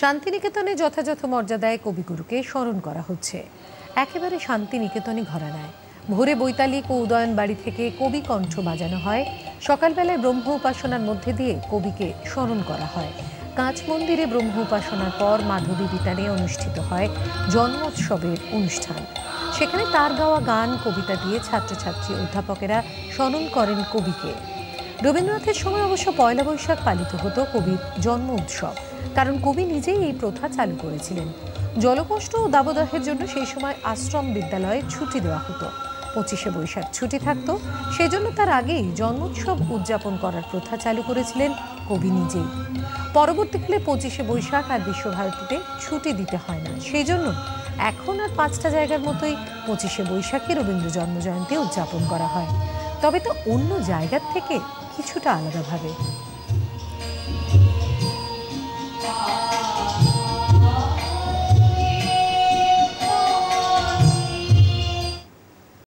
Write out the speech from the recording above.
শান্তিনিকেতনে যথাযথ মর্যাদায় কবিগুরুকে স্মরণ করা হচ্ছে। একেবারে শান্তিনিকেতনই ঘরানায় ভোরে বৈতালিক ও উদয়ন বাড়ি থেকে কবি কণ্ঠ বাজানো হয়। সকালবেলায় ব্রহ্ম উপাসনার মধ্যে দিয়ে কবিকে স্মরণ করা হয়। কাঁচ মন্দিরে ব্রহ্ম উপাসনার পর মাধবী বিতানে অনুষ্ঠিত হয় জন্মোৎসবের অনুষ্ঠান। সেখানে তার গাওয়া গান কবিতা দিয়ে ছাত্রছাত্রী অধ্যাপকেরা স্মরণ করেন কবিকে। রবীন্দ্রনাথের সময় অবশ্য পয়লা বৈশাখ পালিত হতো কবির জন্ম উৎসব, কারণ কবি নিজেই এই প্রথা চালু করেছিলেন। জলকষ্ট ও দাবদাহের জন্য সেই সময় আশ্রম বিদ্যালয়ে ছুটি দেওয়া হতো। 25শে বৈশাখ ছুটি থাকতো, সেজন্য তার আগেই জন্মোৎসব উদযাপন করার প্রথা চালু করেছিলেন কবি নিজেই। পরবর্তীকালে 25শে বৈশাখ আর বিশ্বভারতীতে ছুটি দিতে হয় না, সেই জন্য এখন আর 5টা জায়গার মতোই 25শে বৈশাখে রবীন্দ্র জন্মজয়ন্তী উদযাপন করা হয়, তবে তা অন্য জায়গার থেকে কিছুটা আলাদাভাবে।